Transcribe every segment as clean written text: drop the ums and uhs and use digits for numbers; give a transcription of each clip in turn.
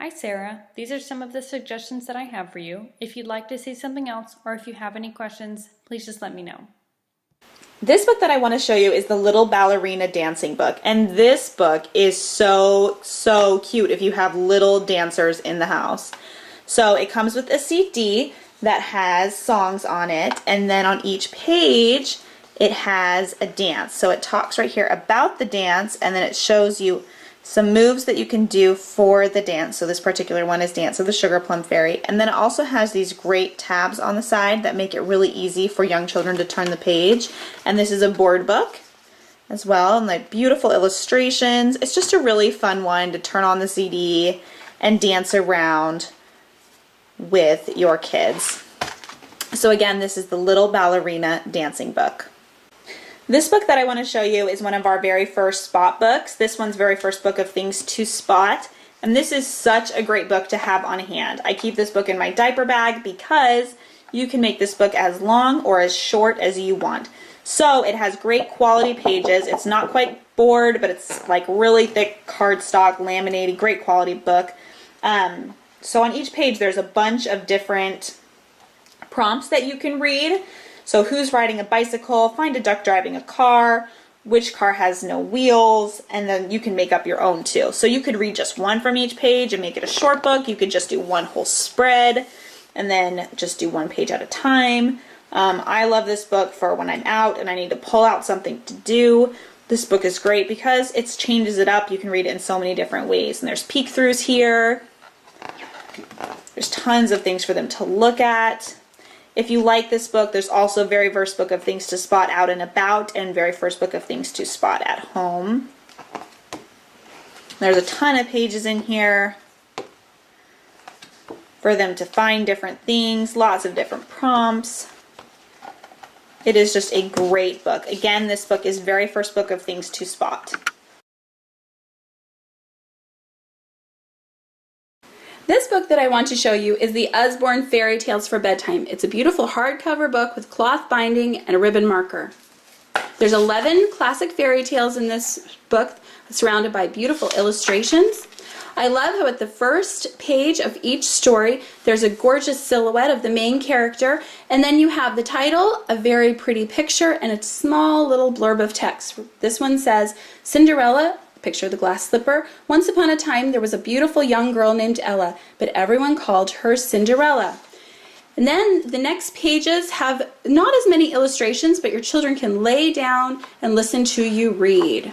Hi Sarah, these are some of the suggestions that I have for you. If you'd like to see something else or if you have any questions, please just let me know. This book that I want to show you is the Little Ballerina Dancing Book, and this book is so cute if you have little dancers in the house. So it comes with a CD that has songs on it, and then on each page it has a dance. So it talks right here about the dance, and then it shows you some moves that you can do for the dance. So this particular one is Dance of the Sugar Plum Fairy. And then it also has these great tabs on the side that make it really easy for young children to turn the page. And this is a board book as well, and like beautiful illustrations. It's just a really fun one to turn on the CD and dance around with your kids. So again, this is the Little Ballerina Dancing Book. This book that I want to show you is one of our very first spot books. This one's very first book of things to spot. And this is such a great book to have on hand. I keep this book in my diaper bag because you can make this book as long or as short as you want. So it has great quality pages. It's not quite board, but it's like really thick cardstock, laminated, great quality book. So on each page there's a bunch of different prompts that you can read. So who's riding a bicycle, find a duck driving a car, which car has no wheels, and then you can make up your own too. So you could read just one from each page and make it a short book. You could just do one whole spread and then just do one page at a time. I love this book for when I'm out and I need to pull out something to do. This book is great because it changes it up. You can read it in so many different ways. And there's peek-throughs here. There's tons of things for them to look at. If you like this book, there's also very first book of things to spot out and about and very first book of things to spot at home. There's a ton of pages in here for them to find different things, lots of different prompts. It is just a great book. Again, this book is very first book of things to spot. This book that I want to show you is the Usborne Fairy Tales for Bedtime. It's a beautiful hardcover book with cloth binding and a ribbon marker. There's 11 classic fairy tales in this book, surrounded by beautiful illustrations. I love how at the first page of each story there's a gorgeous silhouette of the main character, and then you have the title, a very pretty picture, and a small little blurb of text. This one says, Cinderella, picture of the glass slipper. Once upon a time there was a beautiful young girl named Ella, but everyone called her Cinderella. And then the next pages have not as many illustrations, but your children can lay down and listen to you read.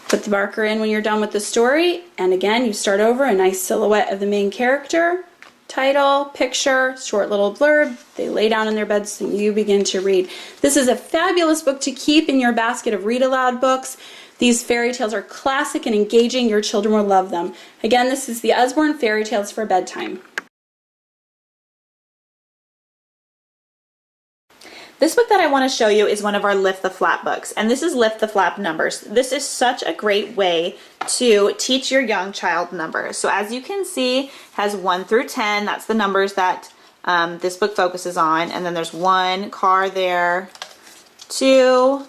Put the marker in when you're done with the story, and again you start over, a nice silhouette of the main character, title, picture, short little blurb. They lay down in their beds and you begin to read. This is a fabulous book to keep in your basket of read aloud books. These fairy tales are classic and engaging. Your children will love them. Again, this is the Usborne Fairy Tales for Bedtime. This book that I want to show you is one of our Lift the Flap books, and this is Lift the Flap numbers. This is such a great way to teach your young child numbers. So as you can see, it has 1 through 10. That's the numbers that this book focuses on, and then there's 1 car there, 2,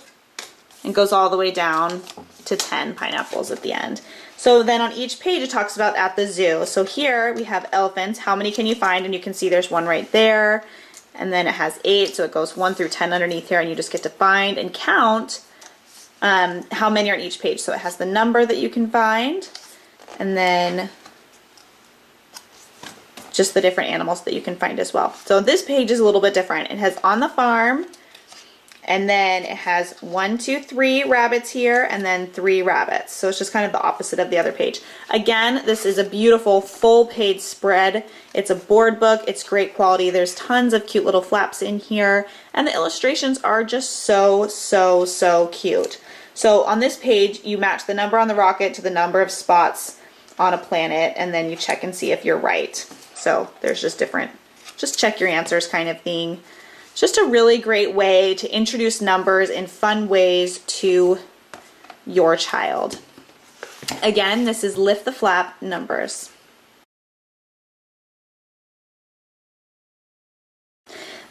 and goes all the way down to 10 pineapples at the end. So then on each page it talks about at the zoo. So here we have elephants. How many can you find? And you can see there's 1 right there. And then it has 8, so it goes 1 through 10 underneath here, and you just get to find and count how many are on each page. So it has the number that you can find, and then just the different animals that you can find as well. So this page is a little bit different. It has on the farm, and then it has 1, 2, 3 rabbits here, and then 3 rabbits. So it's just kind of the opposite of the other page. Again, this is a beautiful full page spread. It's a board book. It's great quality. There's tons of cute little flaps in here, and the illustrations are just so cute. So on this page, you match the number on the rocket to the number of spots on a planet, and then you check and see if you're right. So there's just different, just check your answers kind of thing. Just a really great way to introduce numbers in fun ways to your child. Again, this is Lift the Flap numbers.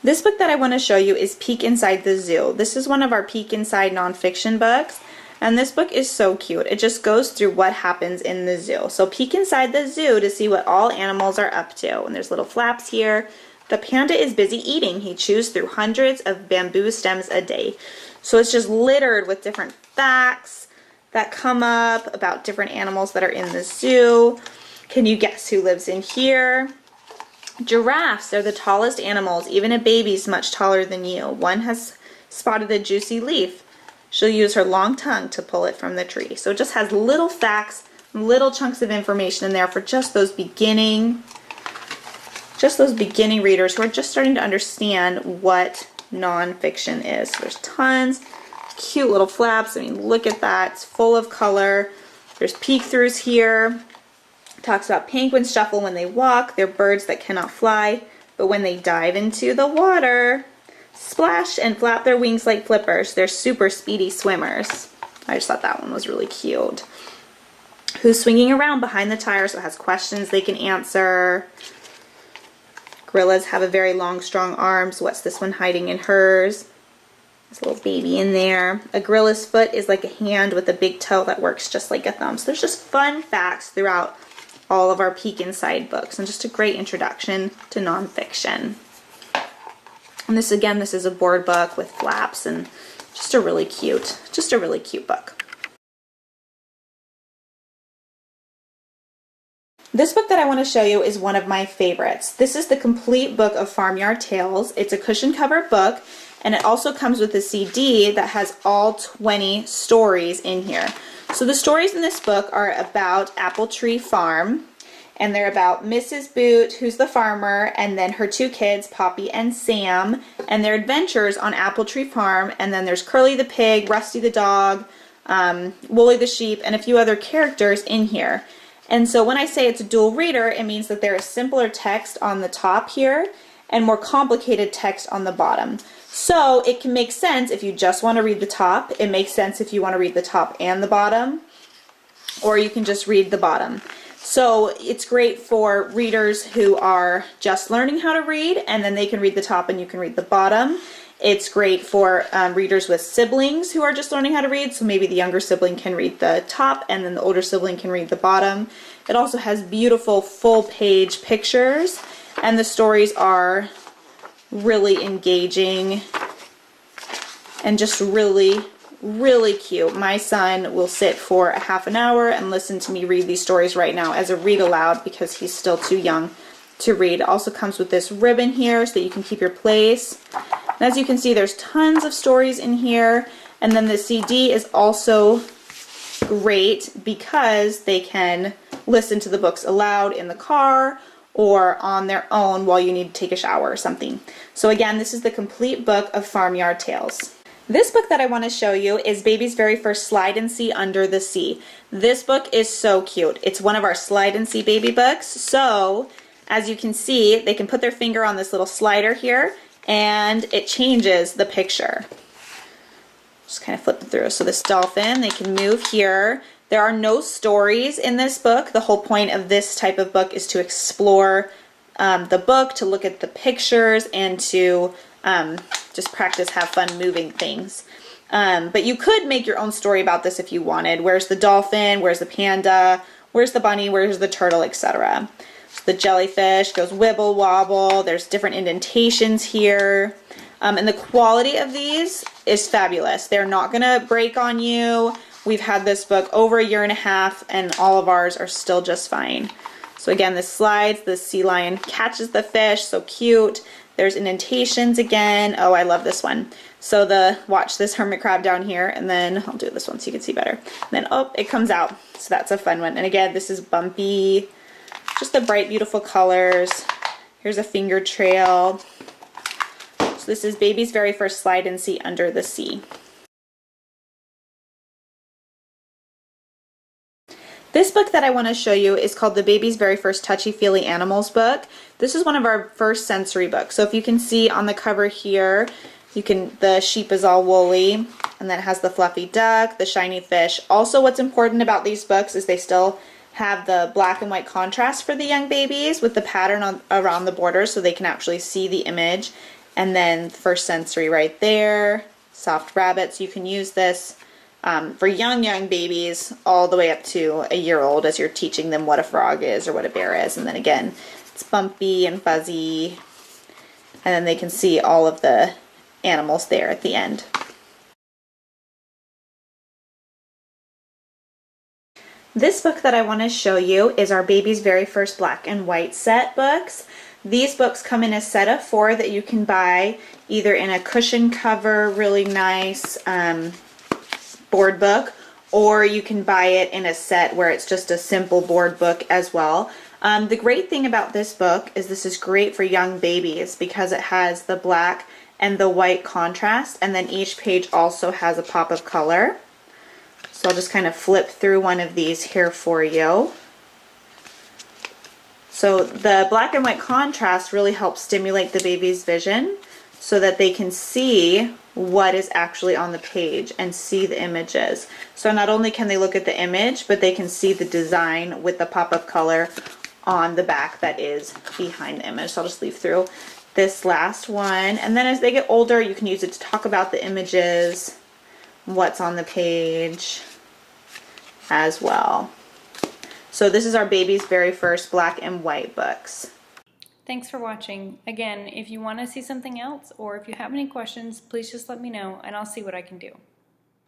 This book that I want to show you is Peek Inside the Zoo. This is one of our Peek Inside nonfiction books. And this book is so cute. It just goes through what happens in the zoo. So peek inside the zoo to see what all animals are up to. And there's little flaps here. The panda is busy eating. He chews through hundreds of bamboo stems a day. So it's just littered with different facts that come up about different animals that are in the zoo. Can you guess who lives in here? Giraffes are the tallest animals. Even a baby's much taller than you. One has spotted a juicy leaf. She'll use her long tongue to pull it from the tree. So it just has little facts, little chunks of information in there for just those beginning readers who are just starting to understand what nonfiction is. So there's tons, cute little flaps. I mean, look at that. It's full of color. There's peek-throughs here. It talks about penguins shuffle when they walk. They're birds that cannot fly, but when they dive into the water, splash and flap their wings like flippers. They're super speedy swimmers. I just thought that one was really cute. Who's swinging around behind the tire, so it has questions they can answer. Gorillas have a very long, strong arms. What's this one hiding in hers? There's a little baby in there. A gorilla's foot is like a hand with a big toe that works just like a thumb. So there's just fun facts throughout all of our Peek Inside books, and just a great introduction to nonfiction. And this, again, this is a board book with flaps, and just a really cute book. This book that I want to show you is one of my favorites. This is the complete book of Farmyard Tales. It's a cushion cover book, and it also comes with a CD that has all 20 stories in here. So the stories in this book are about Apple Tree Farm, and they're about Mrs. Boot, who's the farmer, and then her two kids, Poppy and Sam, and their adventures on Apple Tree Farm. And then there's Curly the pig, Rusty the dog, Wooly the sheep, and a few other characters in here. And so when I say it's a dual reader, it means that there is simpler text on the top here and more complicated text on the bottom. So it can make sense if you just want to read the top. It makes sense if you want to read the top and the bottom, or you can just read the bottom. So it's great for readers who are just learning how to read, and then they can read the top and you can read the bottom. It's great for readers with siblings who are just learning how to read, so maybe the younger sibling can read the top and then the older sibling can read the bottom. It also has beautiful full-page pictures, and the stories are really engaging and just really cute. My son will sit for a half an hour and listen to me read these stories right now as a read aloud because he's still too young to read. It also comes with this ribbon here so that you can keep your place. And as you can see, there's tons of stories in here, and then the CD is also great because they can listen to the books aloud in the car or on their own while you need to take a shower or something. So again, this is the complete book of Farmyard Tales. This book that I want to show you is Baby's very first Slide and See Under the Sea. This book is so cute. It's one of our Slide and See baby books. So as you can see, they can put their finger on this little slider here and it changes the picture. Just kind of flip it through. So this dolphin, they can move here. There are no stories in this book. The whole point of this type of book is to explore the book, to look at the pictures, and to just practice, have fun moving things. But you could make your own story about this if you wanted. Where's the dolphin? Where's the panda? Where's the bunny? Where's the turtle? Etc. The jellyfish goes wibble wobble. There's different indentations here. And the quality of these is fabulous. They're not going to break on you. We've had this book over 1.5 years and all of ours are still just fine. So again, this slides, the sea lion catches the fish, so cute. There's indentations again. Oh, I love this one. So watch this hermit crab down here, and then I'll do this one so you can see better. And then, oh, it comes out. So that's a fun one. And again, this is bumpy. Just the bright, beautiful colors. Here's a finger trail. So this is Baby's very first Slide and See Under the Sea. This book that I want to show you is called the Baby's Very First Touchy-Feely Animals book. This is one of our first sensory books. So if you can see on the cover here, the sheep is all woolly, and then it has the fluffy duck, the shiny fish. Also, what's important about these books is they still have the black and white contrast for the young babies with the pattern around the borders so they can actually see the image. And then first sensory right there, soft rabbit. So you can use this for young babies all the way up to a year old as you're teaching them what a frog is or what a bear is. And then again, it's bumpy and fuzzy, and then they can see all of the animals there at the end. This book that I want to show you is our baby's very first black and white set books. These books come in a set of 4 that you can buy either in a cushion cover, really nice board book, or you can buy it in a set where it's just a simple board book as well. The great thing about this book is this is great for young babies because it has the black and the white contrast, and then each page also has a pop of color. So I'll just kind of flip through one of these here for you. So the black and white contrast really helps stimulate the baby's vision so that they can see what is actually on the page and see the images. So not only can they look at the image, but they can see the design with the pop of color on the back that is behind the image. So I'll just leave through this last one. And then as they get older, you can use it to talk about the images, what's on the page as well. So this is our baby's very first black and white books. Thanks for watching. Again, if you want to see something else or if you have any questions, please just let me know and I'll see what I can do.